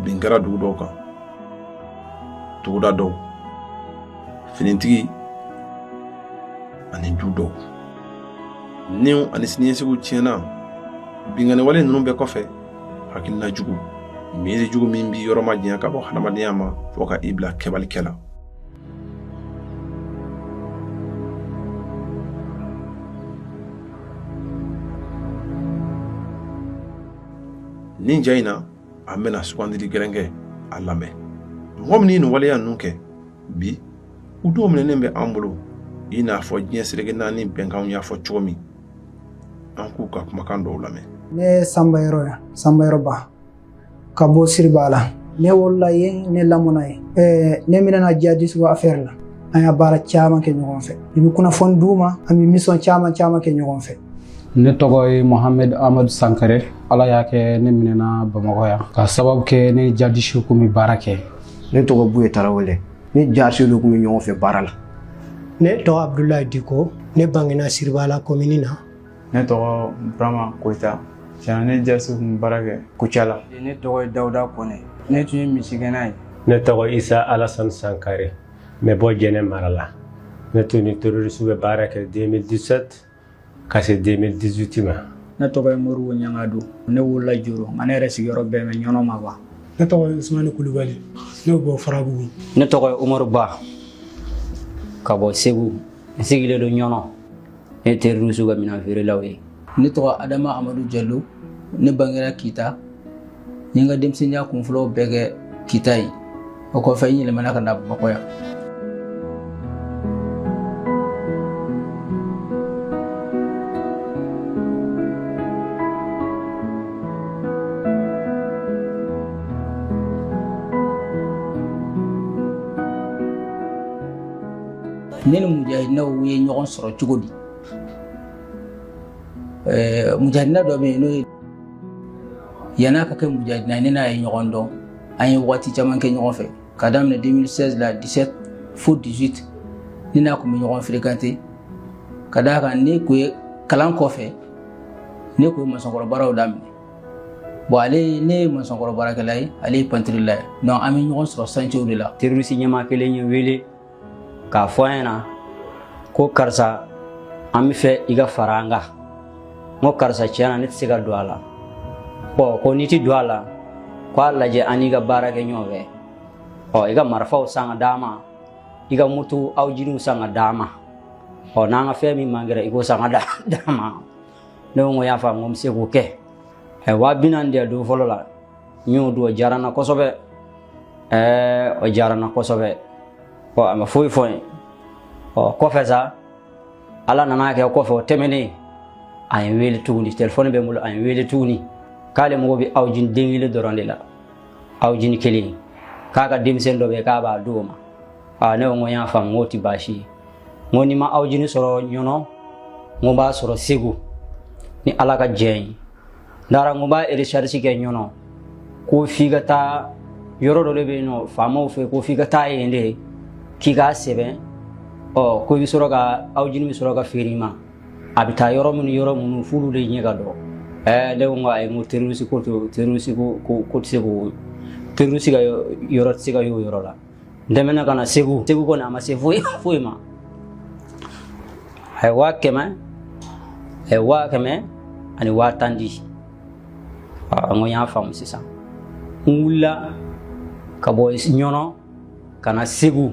bin kɛra dugu dɔw kan, togoda dɔw, finitigi ani du dɔw. Niw ani siniɲɛsigiw tiɲɛna, bingani wale ninnu bɛɛ kɔfɛ, hakilina jugu, miiri jugu min bi yɔrɔ ma diɲɛ ka bɔ hadamadenya ma fɔ ka i bila kɛbalikɛla. Nin ja in na an bɛna sugandili gɛlɛn kɛ a lamɛn. Mɔgɔ min ni nin waleya ninnu kɛ bi, u dɔw minɛnen bɛ an bolo i n'a fɔ diɲɛ seleke naani bɛnkanw y'a fɔ cogo min. An k'u ka kumakan dɔw lamɛn. Ne Sanbayɔrɔ Ba ka bɔ Siriba la. Ne wolola yen, ne lamɔna yen. Ne minɛna jihadisme affaire la. An y'a baara caman kɛ ɲɔgɔn fɛ. I bɛ kunnafoni d'u ma, an bɛ mission caman kɛ ɲɔgɔn fɛ. Ne tɔgɔ ye Mohamed Ahmad Sankare. Ala y'a kɛ ne minɛna Bamakɔ yan. Ka sababu kɛ ne jihadisme kun bɛ baara kɛ. Ne tɔgɔ Buye Tarawele. Ne jihadisme kun bɛ ɲɔgɔn fɛ baara la. Ne tɔgɔ Abdoulaye Diko. Ne bangena Siriba la commune na. Ne tɔgɔ Brahma Koita. Tiɲɛna ne jihadisme kun bɛ baara kɛ Kucala. Ne tɔgɔ ye Dawuda Kone. Ne tun ye misigɛnna ye. Ne tɔgɔ Isa Alassane Sankare. Mɛ bɔ Jɛnɛ mara la. Ne tun ni terroriste bɛ baara kɛ 2017 ka se 2018 ma. Ne tɔgɔ ye Moribo Ɲangadu. Ne wolola Joro. Nka ne yɛrɛ sigiyɔrɔ bɛn bɛ Ɲɔnɔ ma wa. Ne tɔgɔ ye Usmane Kulubali. Ne bɔ Farabugu. Ne tɔgɔ ye Umaru Ba ka bɔ Segu. N sigilen don Ɲɔnɔ. Ne terroriste ka minɛn feerelaw ye. Ne tɔgɔ Adama Amadu Jallo. Ne bangera Kita. N ye n ka denmisɛnniya kunfɔlɔw bɛɛ kɛ Kita ye. O kɔfɛ n yɛlɛmana ka na Bamakɔ yan. Ne ni mujahidinaw ye ɲɔgɔn sɔrɔ cogo di? Mujahidina dɔ bɛ yen n'o ye yan'a ka kɛ mujahidina ne n'a ye ɲɔgɔn dɔn. An ye waati caman kɛ ɲɔgɔn fɛ. Ka daminɛ 2016 la 17 fo 18 ne n'a kun bɛ ɲɔgɔn fréquenter. Ka d'a kan ne kun ye kalan kɔfɛ ne kun ye masɔnkɔrɔ baaraw daminɛ. Bon ale ne ye masɔnkɔrɔ baarakɛla ye, ale ye peinturela ye. Donc an bɛ ɲɔgɔn sɔrɔ chantier de la. Terroriste ɲɛmaa kelen ye wele k'a fɔ an ɲɛna ko karisa an bɛ fɛ i ka fara an kan. N ko karisa tiɲɛna ne tɛ se ka don a la. Bon ko n'i tɛ don a la k'a lajɛ an n'i ka baara kɛ ɲɔgɔn fɛ. I ka marifaw san ka d'a ma, i ka moto aw jiriw san ka d'a ma. N'an ka fɛn min man gɛrɛ i k'o san ka d'a ma. Ne ko n y'a faamu, n ko n bɛ se k'o kɛ. 40,000 di don fɔlɔ la. N y'o don, o diyara n na kosɛbɛ. O diyara n na kosɛbɛ. A ma foyi fɔ n ye. Kɔfɛ sa, Ala nana kɛ kɔfɛ o tɛmɛnen, a ye n wele tuguni, téléphone bɛ n bolo, a ye n wele tuguni k'ale mago bɛ awjini den kelen dɔrɔn de la, awjini kelen, k'a ka denmisɛn dɔ bɛ yen k'a b'a di o ma. Ne ko n y'a faamu, n k'o tɛ baasi ye. N ko ni ma awjini sɔrɔ Ɲɔnɔ, n ko b'a sɔrɔ Segu ni Ala ka jɛn ye. N taara n ko b'a recherche kɛ Ɲɔnɔ ko f'i ka taa yɔrɔ dɔ de bɛ yen nɔ faamaw fɛ ko f'i ka taa yen de k'i k'a sɛbɛn ko i bɛ sɔrɔ ka awjini bɛ sɔrɔ ka feere i ma. A bɛ taa yɔrɔ minnu f'olu de ɲɛ ka dɔgɔ. Ne ko n ko ayi, n ko terroriste ko tɛ se k'o, terroriste ka yɔrɔ tɛ se ka y'o yɔrɔ la. N tɛmɛna ka na Segu kɔni a ma se foyi ma. A ye 100,000 ani 10,000 di. N ko n y'a faamu sisan. N wulila ka bɔ Ɲɔnɔ ka na Segu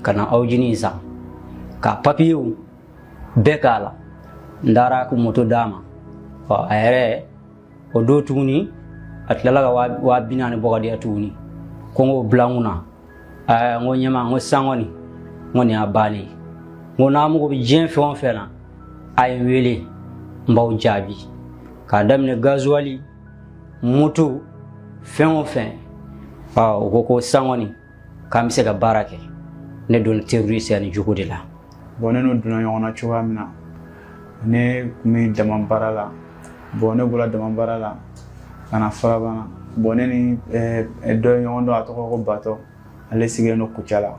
ka na awjini san ka papiyew bɛɛ k'a la. N taara ko moto d'a ma. A yɛrɛ o don tuguni a tilala ka 40,000 bɔ ka di yan tuguni ko n k'o bila n kunna. N ko ɲɛma, n ko san kɔni, n ko nin y'a bannen ye. N ko n'a mago bɛ diɲɛ fɛn o fɛn na a ye n wele n b'aw jaabi. K'a daminɛ gazuwali, moto, fɛn o fɛn. O ko san kɔni k'an bɛ se ka baara kɛ. Ne donna terroriste ani jogo de la. Bon ne n'o donna ɲɔgɔn na cogoya min na, ne kun bɛ dama baara la. Bon ne bɔra dama baara la ka na Farabana. Bon ne ni dɔ ye ɲɔgɔn dɔn, a tɔgɔ ko Batɔ, ale sigilen don Kucala.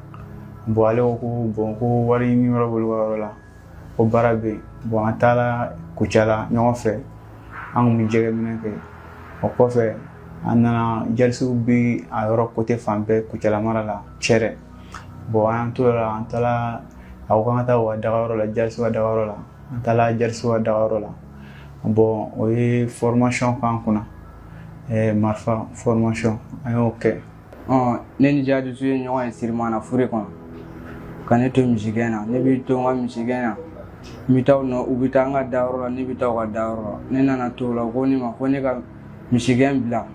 Bon ale ko ko wari min yɔrɔ b'olu ka yɔrɔ la ko baara bɛ yen. Bon an taara Kucala ɲɔgɔn fɛ, an kun bɛ jɛgɛ minɛ kɛ. O kɔfɛ an nana jalisiw bi a yɔrɔ côté fan bɛɛ Kucala mara la Cɛrɛ. Bon an to la an taala a ko k'an ka taa u ka dagayɔrɔ la jalisiw ka dagayɔrɔ la an taala jalisiw ka dagayɔrɔ la. Bon o ye formation k'an kunna marifa formation an y'o kɛ. Ne ni Jadisu ye ɲɔgɔn ye Sirimana fure kɔnɔ ka ne to misigɛn na ne bɛ to n ka misigɛn na n bɛ taa u bɛ taa an ka dayɔrɔ la ne bɛ taa u ka dayɔrɔ la ne nana to o la ko ne ma ko ne ka misigɛn bila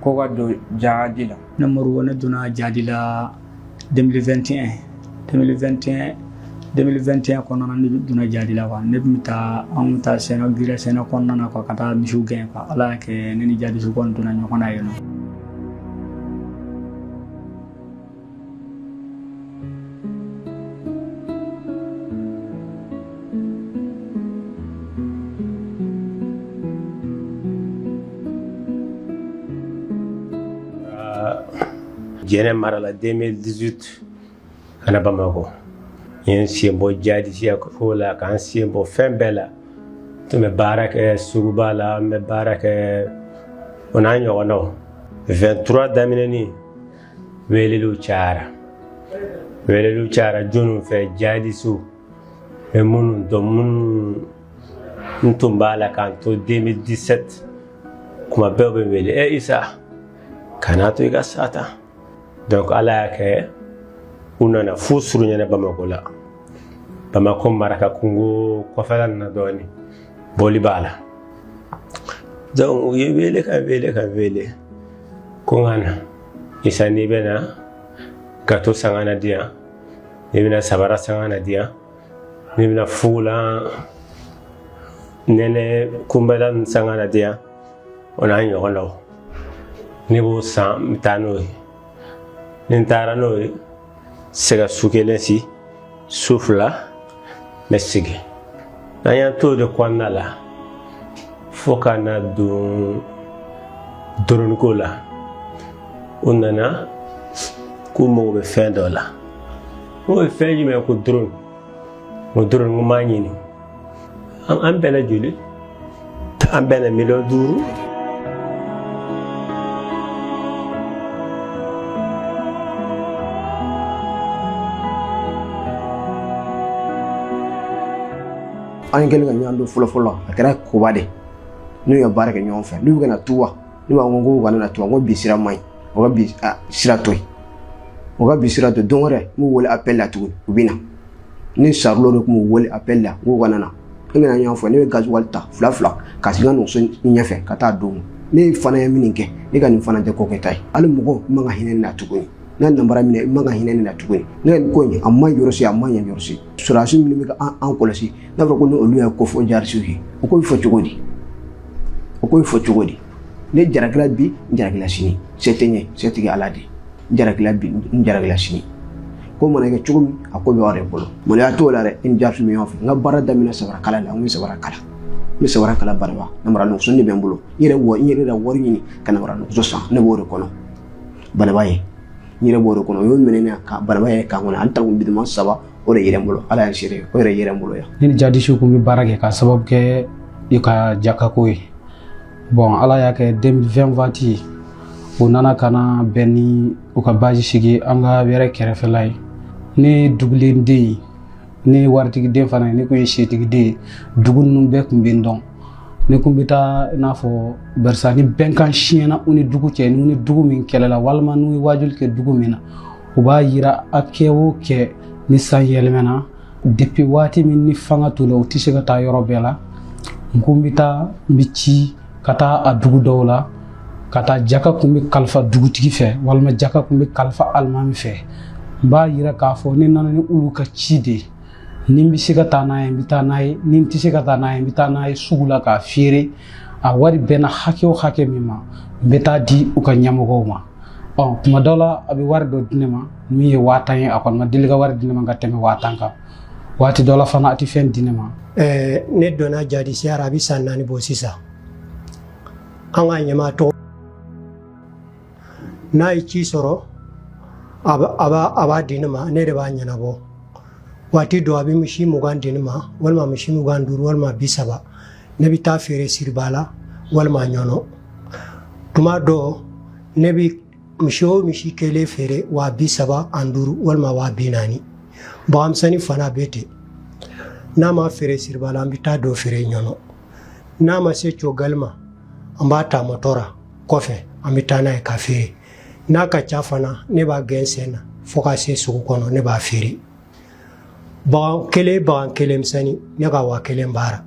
ko ka don Jadi la. Ne Moribo ne donna Jadi la 2021 kɔnɔna na ne donna Jadi la quoi ne bɛ taa an taa sɛnɛ gira sɛnɛ kɔnɔna na quoi ka taa misiw gɛn quoi Ala y'a kɛ ne ni Jadisu kɔni donna ɲɔgɔn na yen nɔ. Jɛnɛ mara la 2018 kana Bamako yen sen bɔ Jadi siya ko la kan sen bɔ fɛn bɛɛ la tun bɛ baara kɛ suguba la n bɛ baara kɛ o n'a ɲɔgɔnnaw 23 daminɛni weleliw cayara jɔnniw fɛ Jadisiw bɛ minnu dɔn minnu n tun b'a la k'an to 2017 kuma bɛɛ bɛ wele Isa kana to i ka sata. Donc Ala y'a kɛ u nana fu suruɲɛna Bamako la. Bamako maraka kungo kɔfɛla na dɔɔni bɔli b'a la. Donc u ye wele ka wele ko n ka na Isa n'i bɛ na gato san ka na di yan n'i bɛna sabara san ka na di yan n'i bɛna fugulan nɛnɛ kunbɛla nin san ka na di yan o n'a ɲɔgɔnnaw ne b'o san n bɛ taa n'o ye. Ni n taara n'o ye se ka su kelen si su fila n bɛ sigi n'an y'an to o de kɔnɔna la fo ka na don doroniko la u nana k'u mago bɛ fɛn dɔ la n ko fɛn jumɛn ko drone n ko drone n ko n b'a ɲini an bɛnna joli an bɛnna $5,000,000. An kɛlen ka ɲɔgɔn don fɔlɔ a kɛra koba de n'u ye baara kɛ ɲɔgɔn fɛ n'u bɛ na tuwa ne b'a fɔ ko kana na tuwa n ko bi sira man ɲi o ka bi sira to yen o ka bi sira to don wɛrɛ n b'u wele appel la tuguni u bɛ na ni Sarlo de tun b'u wele appel la n ko kana na ne bɛna ɲɔgɔn fɛ ne bɛ gasoil ta fila ka sigi n ka nɔgɔso ɲɛfɛ ka taa d'u ma ne fana ye min kɛ ne ka nin fana tɛ ko kɛta ye hali mɔgɔ man ka hinɛ ne la tuguni n'a nambara minɛ i man ka hinɛ ne la tuguni ne ka nin ko in a man ɲi yɔrɔ si a man ɲi yɔrɔ si sɔrɔdasi minnu bɛ ka an kɔlɔsi n'a fɔra ko ni olu y'a ko fɔ Jadisiw ye o ko bɛ fɔ cogo di ne jarakila bi n jarakila sini se tɛ ɲɛ se tigi Ala de jarakila bi n jarakila sini ko mana kɛ cogo min a ko bɛ aw de bolo mun y'a to o la dɛ i ni Jadisiw bɛ ɲɔgɔn fɛ n ka baara daminɛ sabarakala la n bɛ sabara kala Banaba namara nɔgɔso de bɛ n bolo n yɛrɛ da wari ɲini ka namara nɔgɔso san ne b'o de kɔnɔ Banaba ye n yɛrɛ b'o de kɔnɔ o y'o minɛ ne ka Banaba yɛrɛ kan kɔnɔ an ta kun bidima 3 o de yɛrɛ n bolo Ala y'an seere o yɛrɛ yɛrɛ n bolo yan. Ne ni Jadisiw kun bɛ baara kɛ ka sababu kɛ i ka jakako ye. Bon Ala y'a kɛ 2020 o nana ka na bɛn ni u ka base sigi an ka yɛrɛ kɛrɛfɛla ye. Ne dugulen den ne waritigi den fana ne kun ye setigi den dugu ninnu bɛɛ kun bɛ n dɔn. Ne kun bɛ taa i n'a fɔ barisa ni bɛnkan siɲɛna u ni dugu cɛ ni dugu min kɛlɛla walima n'u ye wajuli kɛ dugu min na u b'a yira a kɛ o kɛ ni san yɛlɛmɛna depuis waati min ni fanga t'u la u tɛ se ka taa yɔrɔ bɛɛ la n kun bɛ taa n bɛ ci ka taa a dugu dɔw la ka taa jaka kun bɛ kalifa dugutigi fɛ walima jaka kun bɛ kalifa alimami fɛ n b'a yira k'a fɔ ne nana ni olu ka ci de ye ni n bɛ se ka taa n'a ye n bɛ taa n'a ye ni n tɛ se ka taa n'a ye n bɛ taa n'a ye sugu la k'a feere a wari bɛnna hakɛ o hakɛ min ma n bɛ taa di u ka ɲɛmɔgɔw ma kuma dɔw la a bɛ wari dɔ di ne ma min ye 1000 ye a kɔni ma deli ka wari di ne ma ka tɛmɛ 1000 kan waati dɔ la fana a tɛ fɛn di ne ma. Ne donna Jadisiya a bɛ san 4 bɔ sisan an ka ɲɛmaa tɔgɔ n'a ye ci sɔrɔ a b'a di ne ma ne de b'a ɲɛnabɔ waati dɔ a bɛ misi 20 di ne ma walima misi 25 walima 30 ne bɛ taa feere Siribala walima Ɲɔnɔ tuma dɔ ne bi misi o misi kelen feere 35,000 walima 40,000 baganmisɛnnin fana bɛ ten n'a ma feere siriba la an bɛ taa dɔ feere ɲɔnɔ n'a ma se cogali ma an b'a ta mɔtɔ ra kɔfɛ an bɛ taa n'a ye ka feere n'a ka ca fana ne b'a gɛn sen na fo ka se sugu kɔnɔ ne b'a feere bagan kelen misɛnnin ne ka 1,000 baara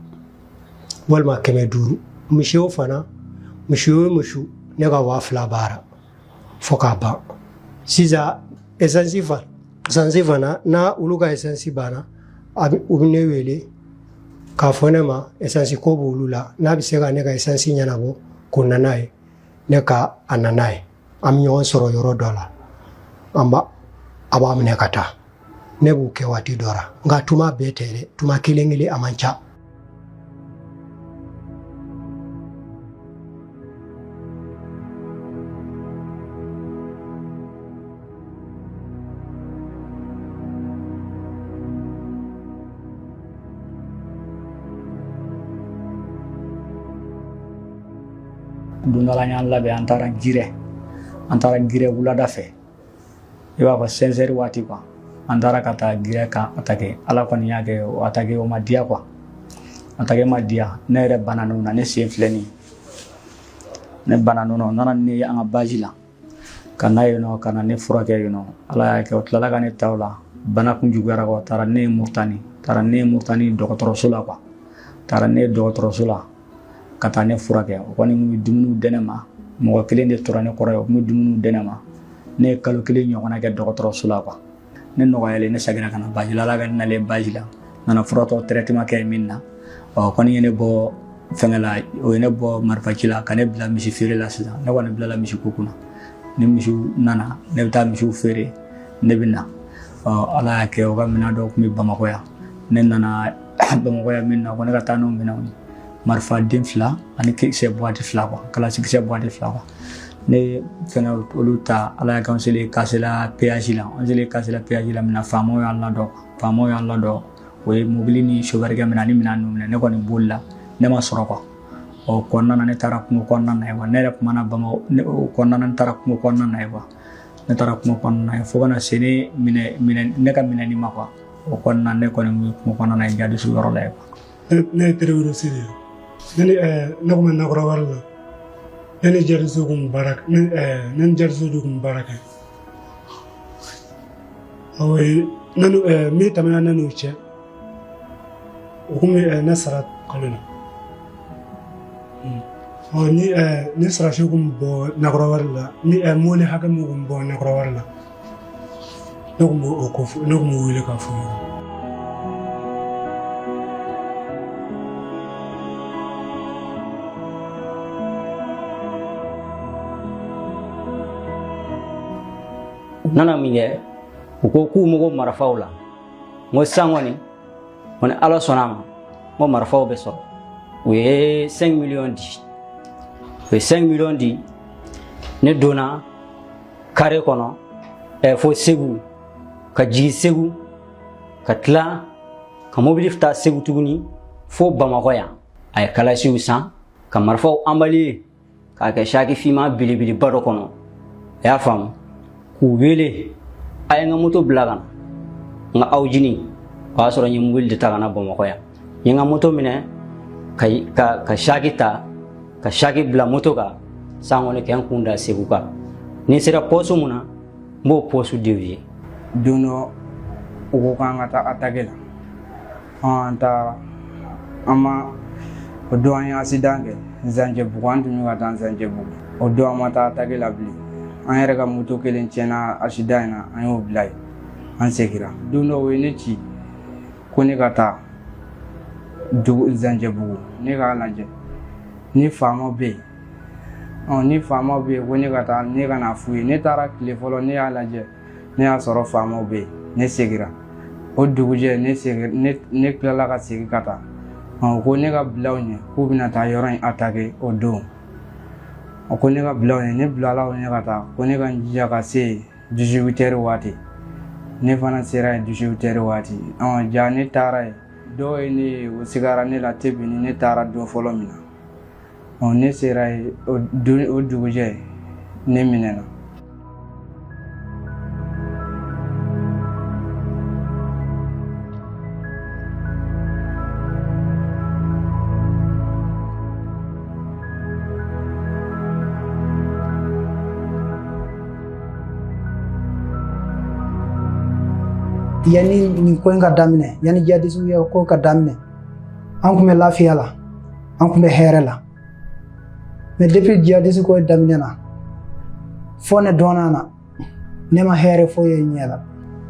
walima 500 misi o fana misi o misi ne ka 2,000 baara fo k'a ban sisan esansi fana n'a olu ka esansi banna u bɛ ne wele k'a fɔ ne ma esansi ko b'olu la n'a bɛ se ka ne ka esansi ɲɛnabɔ k'o na n'a ye ne ka a na n'a ye an bɛ ɲɔgɔn sɔrɔ yɔrɔ dɔ la a b'a minɛ ka taa ne b'u kɛ waati dɔ la nka tuma bɛɛ tɛ dɛ tuma kelen a man ca. Don dɔ la an y'an labɛn an taara girɛ wulada fɛ i b'a fɔ 5 heures waati quoi an taara ka taa girɛ kan attaquer ala kɔni y'a kɛ o attaquer o ma diya quoi attaquer ma diya ne yɛrɛ bana n'o na ne sen filɛ nin ne bana n'o na nana ne an ka base la ka na yen nɔ ka na ne furakɛ yen nɔ ala y'a kɛ o tilala ka ne ta o la bana kun juguyara quoi taara ne ye Murutani dɔgɔtɔrɔso la quoi taara ne ye dɔgɔtɔrɔso la ka taa ne furakɛ o kɔni kun bɛ dumuniw di ne ma mɔgɔ kelen de tora ne kɔrɔ ye o kun bɛ dumuniw di ne ma ne ye kalo 1 ɲɔgɔnna kɛ dɔgɔtɔrɔso la quoi ne nɔgɔyalen ne seginna ka na basi la ala ka ne nalen basi la nana furatɔ traitement kɛ min na ɔ kɔni ye ne bɔ fɛngɛ la o ye ne bɔ marifaci la ka ne bila misi feere la sisan ne kɔni bilala misi ko kunna ni misiw nana ne bɛ taa misiw feere ne bɛ na ɔ ala y'a kɛ o ka minɛn dɔw kun bɛ Bamakɔ yan ne nana Bamakɔ yan min na ko ne ka taa n'o minɛnw ye marifa den 2 ani kisɛ boîte 2 quoi kalasi kisɛ boîte 2 quoi ne fɛngɛ olu ta ala y'a kɛ an selen kasela péage la mina faamaw y'an ladɔn o ye mobili ni chauffeur minɛ ani minɛn ninnu minɛ ne kɔni bolila ne ma sɔrɔ quoi o kɔnɔna na ne taara kungo kɔnɔna na ye quoi ne yɛrɛ kumana Bamakɔ o kɔnɔna na ne taara kungo kɔnɔna na ye quoi ne taara kungo kɔnɔna na ye fo kana se ne ka minɛni ma quoi o kɔnɔna ne kɔni bɛ kungo kɔnɔna na ye Jadisu yɔrɔ la ye quoi ne ye Traoré Sidi ye ne kun bɛ Nakɔrɔ wari la ne ni Jadisu kun baara ne ni Jadisu de kun baara kɛ min tɛmɛna ne n'u cɛ o kun bɛ ne sara kalo la ni sarasi kun bɔ Nakɔrɔ wari la ni mɔni hakɛ min kun bɔ Nakɔrɔ wari la ne kun b'o ko fɔ ne kun b'o wele k'a fɔ nana min kɛ u ko k'u mago marifaw la n ko sisan kɔni ni ala sɔnna a ma n ko marifaw bɛ sɔrɔ u ye 5 millions di u ye 5 millions di ne donna carré kɔnɔ fo Segu ka jigin Segu ka tila ka mobili taa Segu tuguni fo Bamakɔ yan a ye kalasiw san ka marifaw emballé k'a kɛ saki finman belebeleba dɔ kɔnɔ a y'a faamu k'u wele a ye n ka moto bila ka na n ka awjini o y'a sɔrɔ n ye mobili de ta ka na Bamakɔ yan n ye n ka moto minɛ ka saki ta ka saki bila moto kan san kɔni kɛ n kun da Segu kan ni n sera pɔsu mun na n b'o pɔsu dévier don dɔ u ko k'an ka taa attaque la an taara an ma o don an ye accident kɛ Zanjɛbugu an tun bɛ ka taa Zanjɛbugu o don an ma taa attaque la bilen an yɛrɛ ka moto kelen tiɲɛna accident in na an y'o bila yen an segira don dɔ o ye ne ci ko ne ka taa Zanjɛbugu ne k'a lajɛ ni faamaw bɛ yen ni faamaw bɛ yen ko ne ka taa ne ka na f'u ye ne taara tile fɔlɔ ne y'a lajɛ ne y'a sɔrɔ faamaw bɛ yen ne segira o dugujɛ ne tilala ka segin ka taa o ko ne ka bila u ɲɛ k'u bɛna taa yɔrɔ in attaquer o don o ko ne ka bila u ɲɛ ne bilala u ɲɛ ka taa ko ne ka n jija ka se 18 heures waati ne fana sera yen 18 heures waati ja ne taara yen dɔw ye ne o sigara ne la tebi ni ne taara don fɔlɔ min na ne sera yen o dugujɛ ne minɛna yani ni ko in ka daminɛ yani jihadism ye ko ka daminɛ an kun bɛ lafiya la an kun bɛ hɛrɛ la mais depuis jihadism ko daminɛ na fo ne dɔnna na ne ma hɛrɛ foyi ye ɲɛ la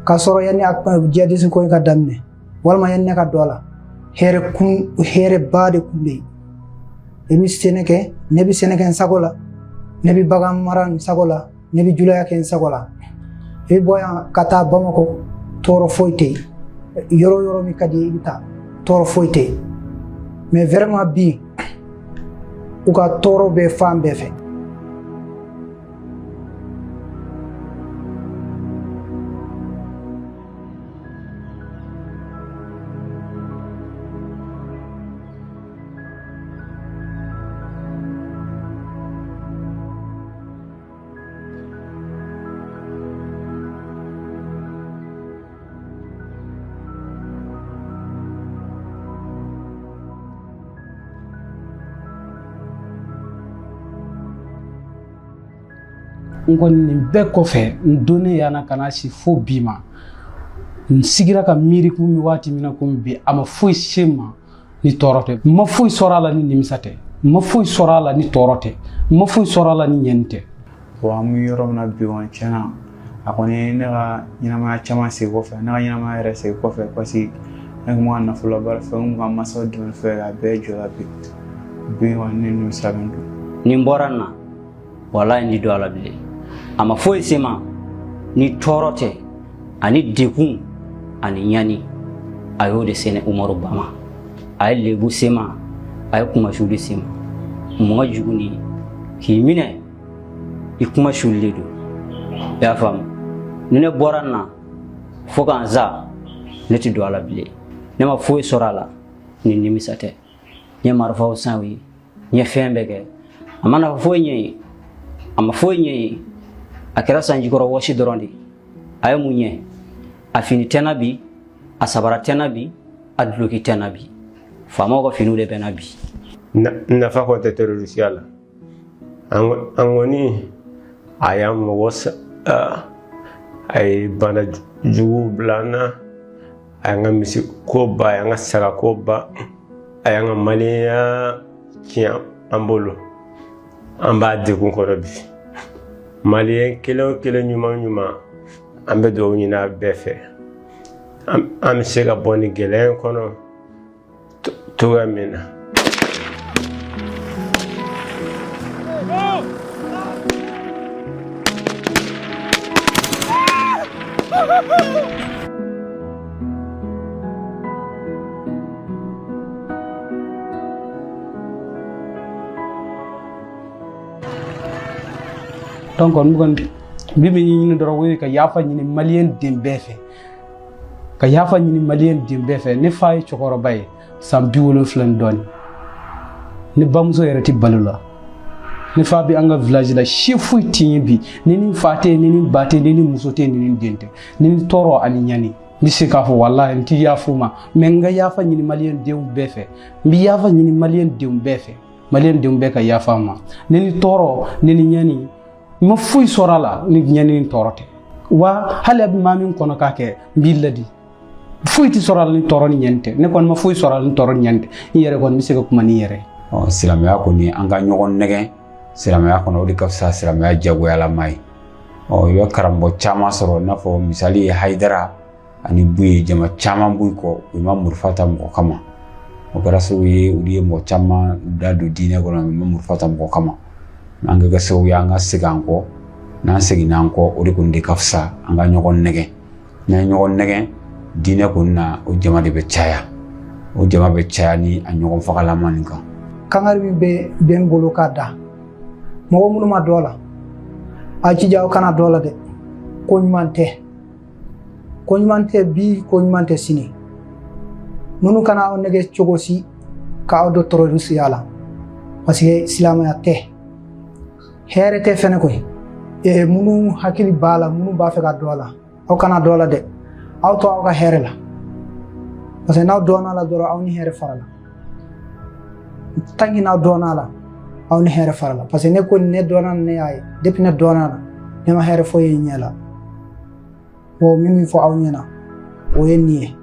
k'a sɔrɔ yani jihadism ko in ka daminɛ walima yani ne ka dɔ la hɛrɛ ba de kun bɛ yen i bɛ sɛnɛ kɛ ne bɛ sɛnɛ kɛ n sago la ne bɛ bagan mara n sago la ne bɛ julaya kɛ n sago la i bɛ bɔ yan ka taa Bamakɔ tɔɔrɔ foyi tɛ yen yɔrɔ yɔrɔ min ka di i bɛ taa tɔɔrɔ foyi tɛ yen mais vraiment bi u ka tɔɔrɔ bɛ fan bɛɛ fɛ. n kɔni nin bɛɛ kɔfɛ n donnen yan na ka na si fo bi ma n sigira ka miiri kun min waati min na komi bi a ma foyi se n ma ni tɔɔrɔ tɛ n ma foyi sɔrɔ a la ni nimisa tɛ n ma foyi sɔrɔ a la ni tɔɔrɔ tɛ n ma foyi sɔrɔ a la ni ɲɛni tɛ. Wa an bɛ yɔrɔ min na bi kɔni tiɲɛna a kɔni ne ka ɲɛnamaya caman segi kɔfɛ ne ka ɲɛnamaya yɛrɛ segi kɔfɛ parce que ne tun bɛ ka nafolo baara fɛ n tun ka mansaw dɛmɛ fɛ a bɛɛ jɔra bi kɔni ne nimisa bɛ n don. Ni n bɔra n na walahi n tɛ don a la bilen. A ma foyi se ma ni tɔɔrɔ tɛ ani dekun ani ɲani a y'o de se ne Umaru Ba ma a ye lebu se ma a ye kumasiw de se ma mɔgɔ jugu ni k'i minɛ i kumasiwlen don i y'a faamu ni ne bɔra n na fo ka n sa ne tɛ don a la bilen ne ma foyi sɔrɔ a la ni nimisa tɛ n ye marifaw san u ye n ye fɛn bɛɛ kɛ a ma nafa foyi ɲɛ ye a ma foyi ɲɛ ye a kɛra sanjikɔrɔ wɔsi dɔrɔn de a ye mun ɲɛ a fini tɛna bi a sabara tɛna bi a duloki tɛna bi faamaw ka finiw de bɛna bi. Nafa kɔni tɛ terrorisiya la an kɔni a y'an mɔgɔ a ye bana jugu bila an na a y'an ka misi ko ba a y'an ka saga ko ba a y'an ka maliyɛnya tiɲɛ an bolo an b'a degun kɔrɔ bi. Maliyɛn kelen o kelen ɲuman ɲuman an bɛ dugawu ɲini a bɛɛ fɛ an bɛ se ka bɔ ni gɛlɛya in kɔnɔ cogoya min na. donc on bukan bibi ñini doro woni ka yafa ñini malien dem befe ka yafa ñini malien dem befe ne fay chokoro bay sam biwolo flan doni ni bamso yerati balula ni fa bi anga village la chifu timbi ni fate ni bate ni musote ni dente ni toro ani ñani mi se ka fo wallahi nti yafuma men nga yafa ñini malien dem befe mi yafa ñini malien dem befe malien dem be ka yafa ma ni toro ni ñani ma foyi sɔrɔ la ni ɲani tɔɔrɔ tɛ wa hali abi maa min kɔnɔ k'a kɛ n b'i ladi foyi tɛ sɔrɔ la ni tɔɔrɔ ni ɲani tɛ ne kɔni ma foyi sɔrɔ la ni tɔɔrɔ ni ɲani tɛ n yɛrɛ kɔni bɛ se ka kuma ni yɛrɛ ye. Silamɛya kɔni an ka ɲɔgɔn nɛgɛn silamɛya kɔnɔ o de ka fisa silamɛya jagoyalama ye i bɛ karamɔgɔ caman sɔrɔ i n'a fɔ misali ye Hayidara ani Buye jama caman b'u kɔ u ma murufa ta mɔgɔ kama o kɛra sababu ye olu ye mɔgɔ caman da don diinɛ kɔnɔ u ma murufa ta mɔgɔ kama. An ka kɛ sababu ye an ka segin an kɔ n'an seginna an kɔ o de kɔni de ka fisa an ka ɲɔgɔn nɛgɛn n'an ye ɲɔgɔn nɛgɛn diinɛ kɔni na o jama de bɛ caya o jama bɛ caya ni a ɲɔgɔn fagalama nin kan. Kangari min bɛ n bolo k'a da mɔgɔ minnu ma dɔ la a jija aw kana dɔ la dɛ ko ɲuman tɛ bi ko ɲuman tɛ sini minnu kana aw nɛgɛ cogo si k'aw dɔ terrorisiya la parce que silamɛya tɛ hɛrɛ tɛ fɛnɛ koyi minnu hakili b'a la minnu b'a fɛ ka dɔ a la aw kana dɔ a la dɛ aw to aw ka hɛrɛ la parce que n'aw dɔnna a la dɔrɔn aw ni hɛrɛ fara la tant que n'aw dɔnna a la aw ni hɛrɛ fara la parce que ne ko ne dɔnna ne y'a ye depuis ne dɔnna a la ne ma hɛrɛ foyi ye n ɲɛ la bon min fɔ aw ɲɛna o ye nin ye.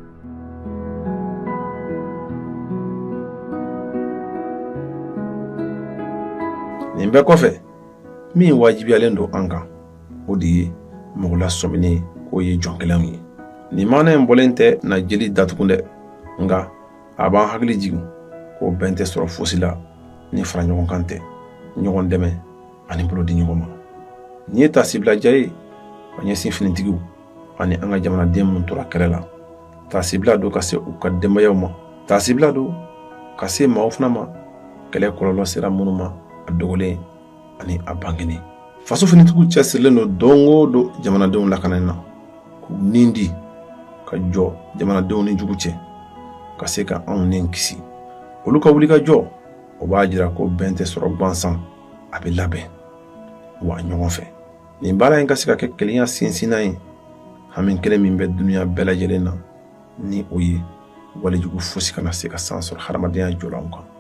nin bɛɛ kɔfɛ min wajibiyalen don an kan o de ye mɔgɔ lasɔminen k'o ye jɔnkɛlaw ye. nin maana in bɔlen tɛ na jeli datugun dɛ nka a b'an hakili jigin k'o bɛn tɛ sɔrɔ fosi la ni fara ɲɔgɔn kan tɛ ɲɔgɔn dɛmɛ ani bolo di ɲɔgɔn ma. nin ye taasibila ye ka ɲɛsin finitigiw ani an ka jamanaden minnu tora kɛlɛ la. taasibila don ka se u ka denbayaw ma. taasibila don ka se maaw fana ma kɛlɛ kɔlɔlɔ sera minnu ma a dogolen ani a bangenen. faso finitigiw cɛsirilen don don o don jamanadenw lakanani na k'u nin di ka jɔ jamanadenw ni jugu cɛ ka se ka anw ni kisi. olu ka wuli ka jɔ o b'a jira ko bɛn tɛ sɔrɔ gansan a bɛ labɛn wa ɲɔgɔn fɛ. nin baara in ka se ka kɛ kelenya sinsinna ye hami kelen min bɛ duniya bɛɛ lajɛlen na ni o ye walejugu fosi kana se ka san sɔrɔ hadamadenya jɔlanw kan.